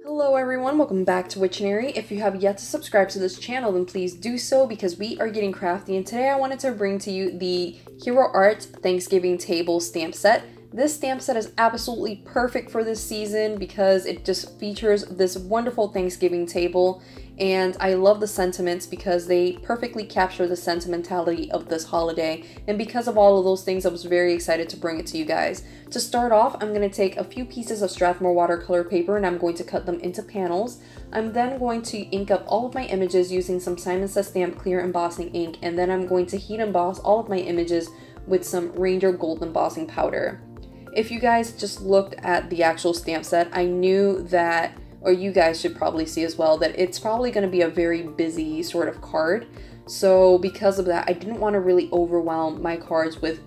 Hello everyone, welcome back to Witchery. If you have yet to subscribe to this channel, then please do so because we are getting crafty, and today I wanted to bring to you the Hero Art Thanksgiving Table stamp set. This stamp set is absolutely perfect for this season because it just features this wonderful Thanksgiving table, and I love the sentiments because they perfectly capture the sentimentality of this holiday, and because of all of those things I was very excited to bring it to you guys. To start off, I'm going to take a few pieces of Strathmore watercolor paper and I'm going to cut them into panels. I'm then going to ink up all of my images using some Simon Says Stamp clear embossing ink, and then I'm going to heat emboss all of my images with some Ranger gold embossing powder. If you guys just looked at the actual stamp set, I knew that, or you guys should probably see as well, that it's probably going to be a very busy sort of card. So because of that, I didn't want to really overwhelm my cards with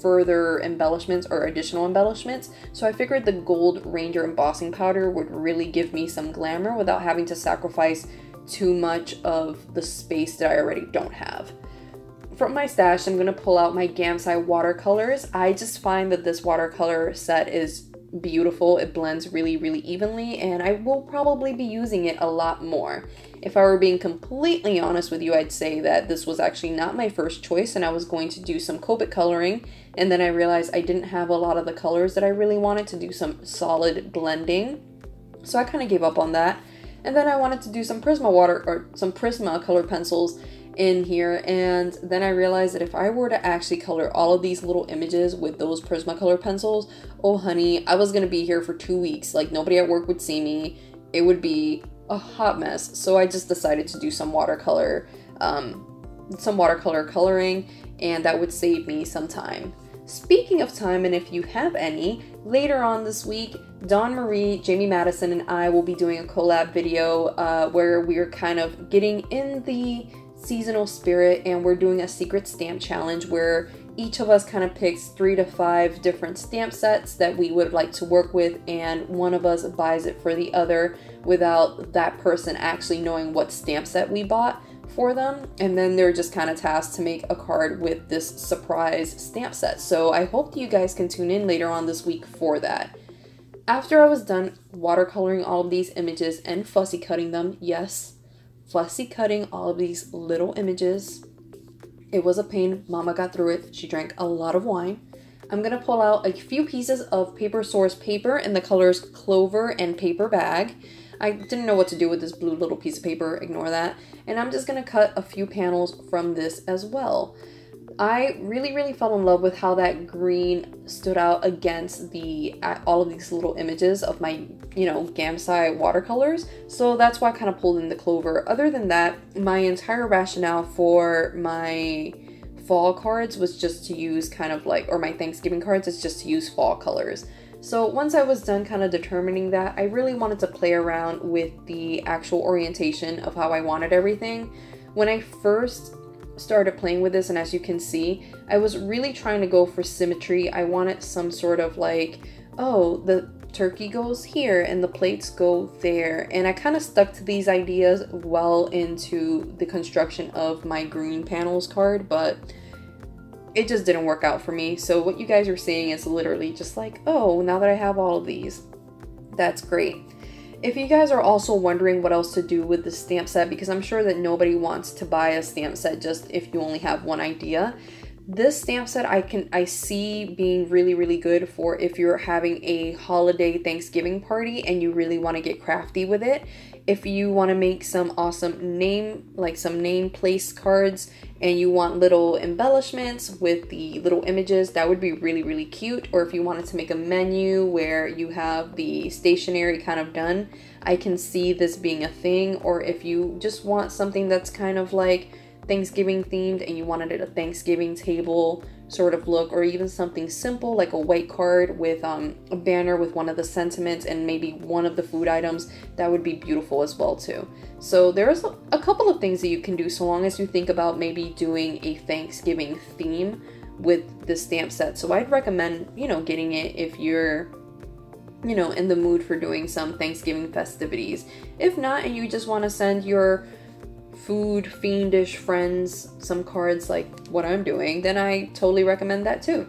further embellishments or additional embellishments. So I figured the gold Ranger embossing powder would really give me some glamour without having to sacrifice too much of the space that I already don't have. From my stash, I'm going to pull out my Gamsai watercolors. I just find that this watercolor set is beautiful. It blends really, really evenly, and I will probably be using it a lot more. If I were being completely honest with you, I'd say that this was actually not my first choice, and I was going to do some Copic coloring, and then I realized I didn't have a lot of the colors that I really wanted to do some solid blending. So I kind of gave up on that. And then I wanted to do some Prisma color pencils in here, and then I realized that if I were to actually color all of these little images with those Prismacolor pencils, oh honey, I was gonna be here for 2 weeks. Like, nobody at work would see me. It would be a hot mess. So I just decided to do some watercolor coloring, and that would save me some time. Speaking of time, and if you have any, later on this week, Dawn Marie, Jamie Madison, and I will be doing a collab video where we're kind of getting in the seasonal spirit, and we're doing a secret stamp challenge where each of us kind of picks 3 to 5 different stamp sets that we would like to work with, and one of us buys it for the other without that person actually knowing what stamp set we bought for them, and then they're just kind of tasked to make a card with this surprise stamp set. So I hope you guys can tune in later on this week for that. After I was done watercoloring all of these images and fussy cutting them, yes, fussy cutting all of these little images. It was a pain. Mama got through it. She drank a lot of wine. I'm going to pull out a few pieces of Paper Source paper in the colors Clover and Paper Bag. I didn't know what to do with this blue little piece of paper. Ignore that. And I'm just going to cut a few panels from this as well. I really fell in love with how that green stood out against all of these little images of my, Gamsai watercolors. So that's why I kind of pulled in the Clover. Other than that, my entire rationale for my fall cards was just to use or my Thanksgiving cards is just to use fall colors. So once I was done kind of determining that, I really wanted to play around with the actual orientation of how I wanted everything. When I first started playing with this, and as you can see, I was really trying to go for symmetry. I wanted some sort of like, oh, the turkey goes here and the plates go there, and I kind of stuck to these ideas well into the construction of my green panels card, but it just didn't work out for me. So what you guys are seeing is literally just like, oh, now that I have all of these, that's great. If you guys are also wondering what else to do with the stamp set, because I'm sure that nobody wants to buy a stamp set just if you only have one idea, this stamp set I see being really good for if you're having a holiday Thanksgiving party and you really want to get crafty with it. If you want to make some awesome name place cards and you want little embellishments with the little images, that would be really cute. Or if you wanted to make a menu where you have the stationery kind of done, I can see this being a thing. Or if you just want something that's kind of like Thanksgiving themed and you wanted it a Thanksgiving table sort of look, or even something simple like a white card with a banner with one of the sentiments and maybe one of the food items, that would be beautiful as well too. So there's a couple of things that you can do so long as you think about maybe doing a Thanksgiving theme with the stamp set. So I'd recommend, getting it if you're in the mood for doing some Thanksgiving festivities. If not, and you just want to send your food fiendish friends some cards like what I'm doing, then I totally recommend that too.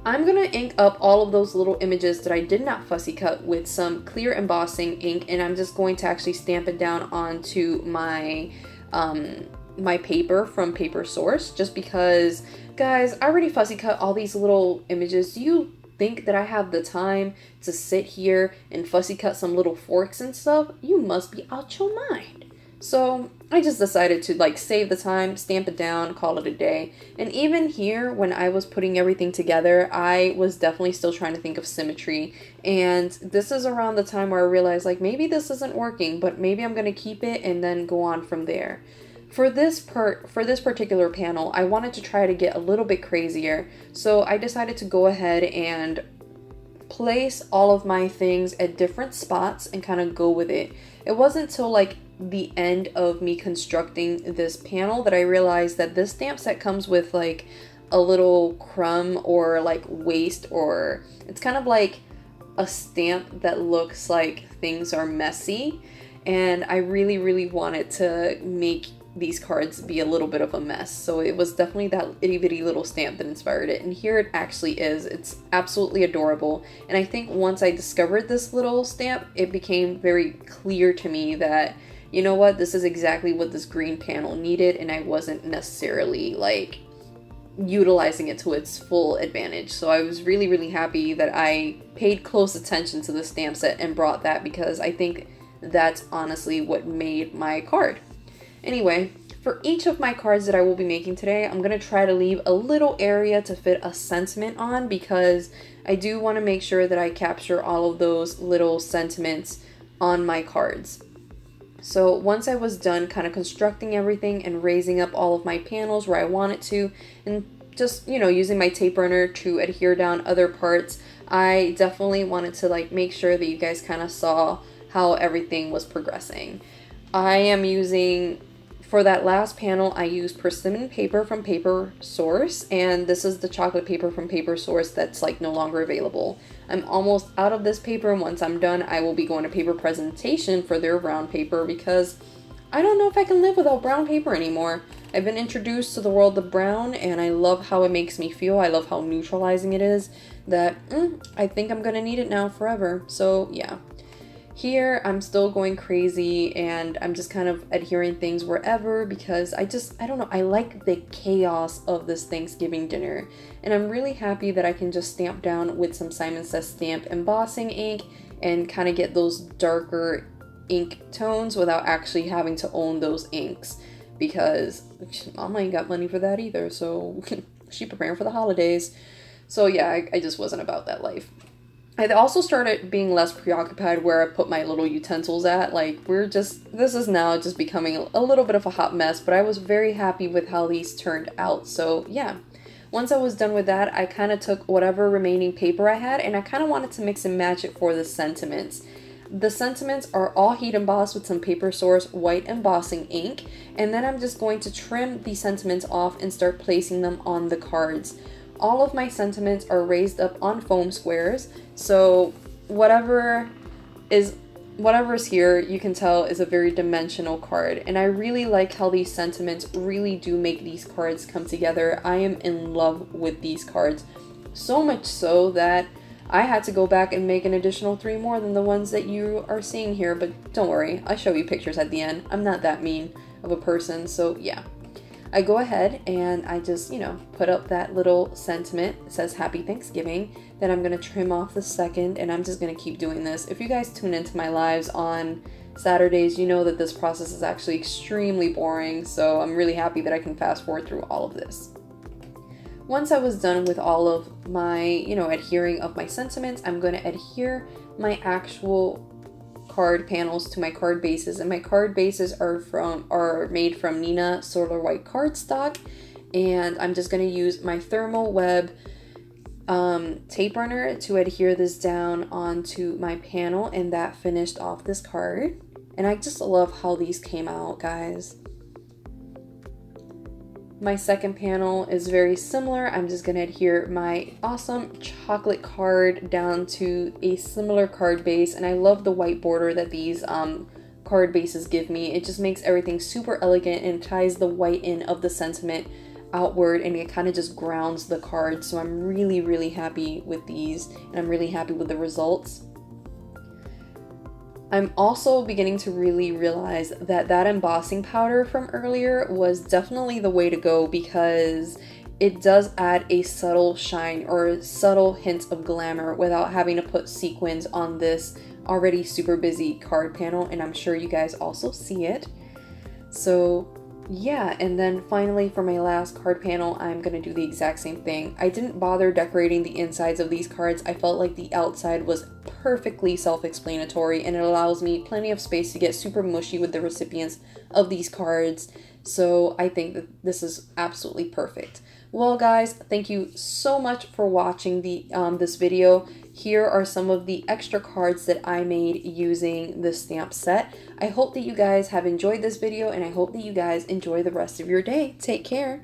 I'm gonna ink up all of those little images that I did not fussy cut with some clear embossing ink, and I'm just going to actually stamp it down onto my my paper from Paper Source, just because, guys, I already fussy cut all these little images. Do you think that I have the time to sit here and fussy cut some little forks and stuff? You must be out your mind. So I just decided to like save the time, stamp it down, call it a day. And even here, when I was putting everything together, I was definitely still trying to think of symmetry. And this is around the time where I realized like maybe this isn't working, but maybe I'm gonna keep it and then go on from there. For this particular panel, I wanted to try to get a little bit crazier, so I decided to go ahead and place all of my things at different spots and kind of go with it. It wasn't until like the end of me constructing this panel that I realized that this stamp set comes with like a little crumb or like waste, or it's kind of like a stamp that looks like things are messy, and I really wanted to make these cards be a little bit of a mess. So it was definitely that itty bitty little stamp that inspired it, and here it actually is. It's absolutely adorable, and I think once I discovered this little stamp, it became very clear to me that, you know what, this is exactly what this green panel needed, and I wasn't necessarily like utilizing it to its full advantage. So I was really happy that I paid close attention to the stamp set and brought that, because I think that's honestly what made my card. Anyway, for each of my cards that I will be making today, I'm going to try to leave a little area to fit a sentiment on, because I do want to make sure that I capture all of those little sentiments on my cards. So once I was done kind of constructing everything and raising up all of my panels where I wanted to, and just, you know, using my tape runner to adhere down other parts, I definitely wanted to like make sure that you guys kind of saw how everything was progressing. I am using, for that last panel, I used Persimmon paper from Paper Source, and this is the chocolate paper from Paper Source that's like no longer available. I'm almost out of this paper, and once I'm done, I will be going to Paper Presentation for their brown paper, because I don't know if I can live without brown paper anymore. I've been introduced to the world of brown, and I love how it makes me feel. I love how neutralizing it is, that I think I'm gonna need it now forever. So yeah. Here, I'm still going crazy, and I'm just kind of adhering things wherever, because I don't know, I like the chaos of this Thanksgiving dinner. And I'm really happy that I can just stamp down with some Simon Says Stamp embossing ink and kind of get those darker ink tones without actually having to own those inks, because Mama ain't got money for that either, so she preparing for the holidays. So yeah, I just wasn't about that life. I also started being less preoccupied where I put my little utensils at. Like, this is now just becoming a little bit of a hot mess, but I was very happy with how these turned out. So yeah, once I was done with that, I kind of took whatever remaining paper I had, and I kind of wanted to mix and match it for the sentiments. The sentiments are all heat embossed with some Paper Source white embossing ink, and then I'm just going to trim the sentiments off and start placing them on the cards. All of my sentiments are raised up on foam squares, so whatever is here, you can tell is a very dimensional card, and I really like how these sentiments really do make these cards come together. I am in love with these cards, so much so that I had to go back and make an additional 3 more than the ones that you are seeing here, but don't worry, I'll show you pictures at the end. I'm not that mean of a person, so yeah. I go ahead and I just, you know, put up that little sentiment. It says Happy Thanksgiving. Then I'm going to trim off the second, and I'm just going to keep doing this. If you guys tune into my lives on Saturdays, you know that this process is actually extremely boring, so I'm really happy that I can fast forward through all of this. Once I was done with all of my, you know, adhering of my sentiments, I'm going to adhere my actual card panels to my card bases, and my card bases are made from Nina Solar White cardstock, and I'm just going to use my Thermal Web tape runner to adhere this down onto my panel, and that finished off this card. And I just love how these came out, guys. My second panel is very similar. I'm just going to adhere my awesome chocolate card down to a similar card base, and I love the white border that these card bases give me. It just makes everything super elegant and ties the white in of the sentiment outward and it kind of just grounds the card. So I'm really, really happy with these and I'm really happy with the results. I'm also beginning to really realize that that embossing powder from earlier was definitely the way to go, because it does add a subtle shine or subtle hint of glamour without having to put sequins on this already super busy card panel, and I'm sure you guys also see it. So yeah, and then finally for my last card panel, I'm gonna do the exact same thing. I didn't bother decorating the insides of these cards. I felt like the outside was perfectly self-explanatory and it allows me plenty of space to get super mushy with the recipients of these cards. So I think that this is absolutely perfect. Well guys, thank you so much for watching this video. Here are some of the extra cards that I made using the stamp set. I hope that you guys have enjoyed this video and I hope that you guys enjoy the rest of your day. Take care.